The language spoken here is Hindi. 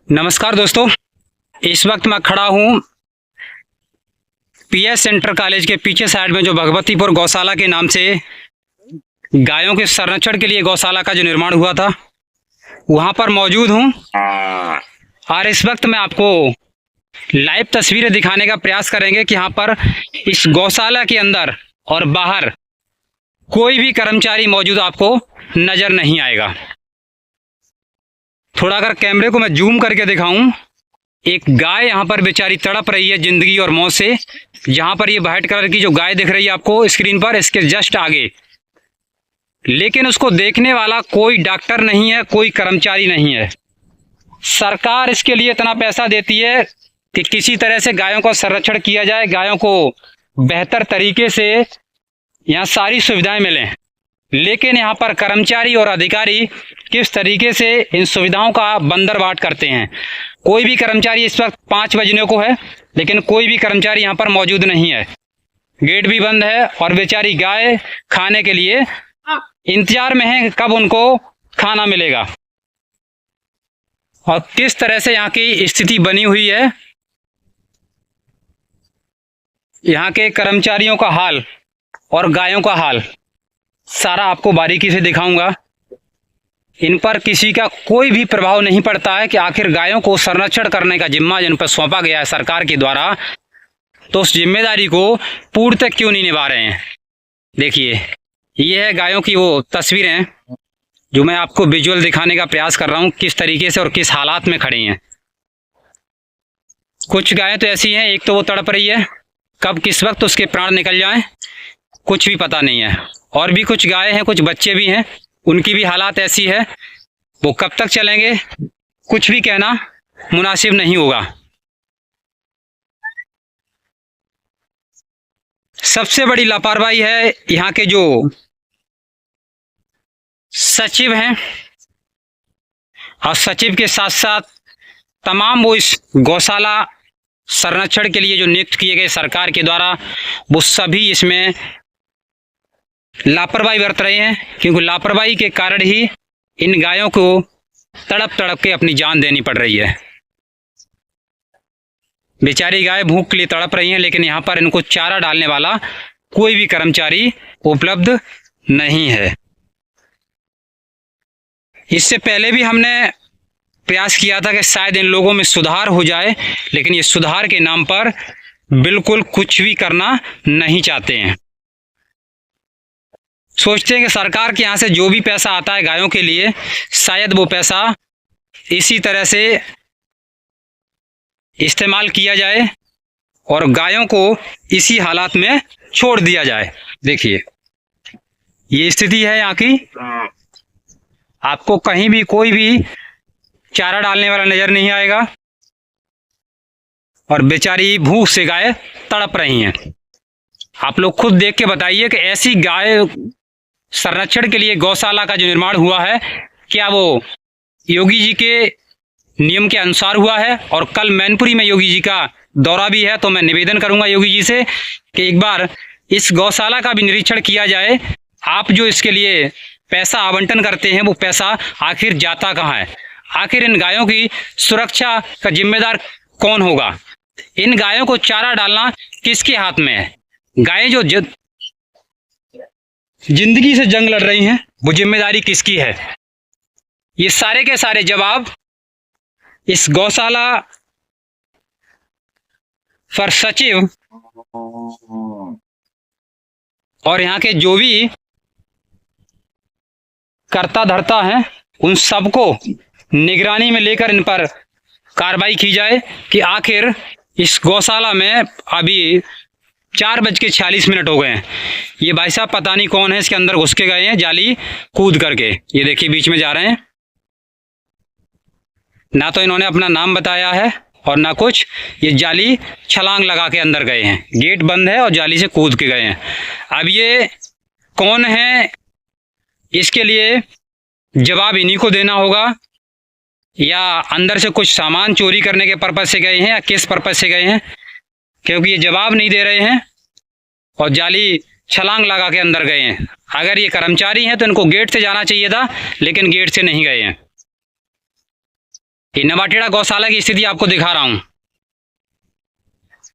नमस्कार दोस्तों, इस वक्त मैं खड़ा हूँ पीएस सेंटर कॉलेज के पीछे साइड में जो भगवतीपुर गौशाला के नाम से गायों के संरक्षण के लिए गौशाला का जो निर्माण हुआ था वहाँ पर मौजूद हूँ। और इस वक्त मैं आपको लाइव तस्वीरें दिखाने का प्रयास करेंगे कि यहाँ पर इस गौशाला के अंदर और बाहर कोई भी कर्मचारी मौजूद आपको नजर नहीं आएगा। थोड़ा अगर कैमरे को मैं जूम करके दिखाऊं, एक गाय यहाँ पर बेचारी तड़प रही है जिंदगी और मौत से। जहाँ पर ये व्हाइट कलर की जो गाय दिख रही है आपको स्क्रीन पर, इसके जस्ट आगे, लेकिन उसको देखने वाला कोई डॉक्टर नहीं है, कोई कर्मचारी नहीं है। सरकार इसके लिए इतना पैसा देती है कि किसी तरह से गायों का संरक्षण किया जाए, गायों को बेहतर तरीके से यहाँ सारी सुविधाएं मिलें, लेकिन यहाँ पर कर्मचारी और अधिकारी किस तरीके से इन सुविधाओं का बंदरबाट करते हैं। कोई भी कर्मचारी, इस वक्त 5 बजने को है लेकिन कोई भी कर्मचारी यहाँ पर मौजूद नहीं है। गेट भी बंद है और बेचारी गाय खाने के लिए इंतजार में है कब उनको खाना मिलेगा। और किस तरह से यहाँ की स्थिति बनी हुई है, यहाँ के कर्मचारियों का हाल और गायों का हाल सारा आपको बारीकी से दिखाऊंगा। इन पर किसी का कोई भी प्रभाव नहीं पड़ता है कि आखिर गायों को संरक्षण करने का जिम्मा जिन पर सौंपा गया है सरकार के द्वारा, तो उस जिम्मेदारी को पूर्णतः क्यों नहीं निभा रहे हैं। देखिए, ये है गायों की वो तस्वीरें जो मैं आपको विजुअल दिखाने का प्रयास कर रहा हूँ, किस तरीके से और किस हालात में खड़ी हैं। कुछ गायें तो ऐसी हैं, एक तो वो तड़प रही है, कब किस वक्त उसके प्राण निकल जाएं कुछ भी पता नहीं है। और भी कुछ गायें हैं, कुछ बच्चे भी हैं, उनकी भी हालात ऐसी है, वो कब तक चलेंगे कुछ भी कहना मुनासिब नहीं होगा। सबसे बड़ी लापरवाही है यहाँ के जो सचिव हैं और सचिव के साथ साथ तमाम वो इस गौशाला संरक्षण के लिए जो नियुक्त किए गए सरकार के द्वारा, वो सभी इसमें लापरवाही बरत रहे हैं, क्योंकि लापरवाही के कारण ही इन गायों को तड़प तड़प के अपनी जान देनी पड़ रही है। बेचारी गाय भूख के लिए तड़प रही हैं, लेकिन यहाँ पर इनको चारा डालने वाला कोई भी कर्मचारी उपलब्ध नहीं है। इससे पहले भी हमने प्रयास किया था कि शायद इन लोगों में सुधार हो जाए, लेकिन ये सुधार के नाम पर बिल्कुल कुछ भी करना नहीं चाहते हैं। सोचते हैं कि सरकार के यहाँ से जो भी पैसा आता है गायों के लिए, शायद वो पैसा इसी तरह से इस्तेमाल किया जाए और गायों को इसी हालात में छोड़ दिया जाए। देखिए, ये स्थिति है यहाँ की। आपको कहीं भी कोई भी चारा डालने वाला नजर नहीं आएगा और बेचारी भूख से गाय तड़प रही हैं। आप लोग खुद देख के बताइए कि ऐसी गाय संरक्षण के लिए गौशाला का जो निर्माण हुआ है, क्या वो योगी जी के नियम के अनुसार हुआ है। और कल मैनपुरी में योगी जी का दौरा भी है, तो मैं निवेदन करूंगा योगी जी से कि एक बार इस गौशाला का भी निरीक्षण किया जाए। आप जो इसके लिए पैसा आवंटन करते हैं, वो पैसा आखिर जाता कहाँ है, आखिर इन गायों की सुरक्षा का जिम्मेदार कौन होगा, इन गायों को चारा डालना किसके हाथ में है, गायें जो जिंदगी से जंग लड़ रही हैं वो जिम्मेदारी किसकी है। ये सारे के सारे जवाब इस गौशाला पर सचिव और यहाँ के जो भी कर्ता धर्ता हैं, उन सबको निगरानी में लेकर इन पर कार्रवाई की जाए कि आखिर इस गौशाला में अभी 4:46 हो गए हैं। ये भाई साहब पता नहीं कौन है, इसके अंदर घुस के गए हैं जाली कूद करके। ये देखिए बीच में जा रहे हैं, ना तो इन्होंने अपना नाम बताया है और ना कुछ, ये जाली छलांग लगा के अंदर गए हैं। गेट बंद है और जाली से कूद के गए हैं। अब ये कौन है, इसके लिए जवाब इन्हीं को देना होगा, या अंदर से कुछ सामान चोरी करने के पर्पज से गए हैं या किस पर्पज से गए हैं, क्योंकि ये जवाब नहीं दे रहे हैं और जाली छलांग लगा के अंदर गए हैं। अगर ये कर्मचारी हैं तो इनको गेट से जाना चाहिए था, लेकिन गेट से नहीं गए हैं। ये नवाटेड़ा गौशाला की स्थिति आपको दिखा रहा हूँ।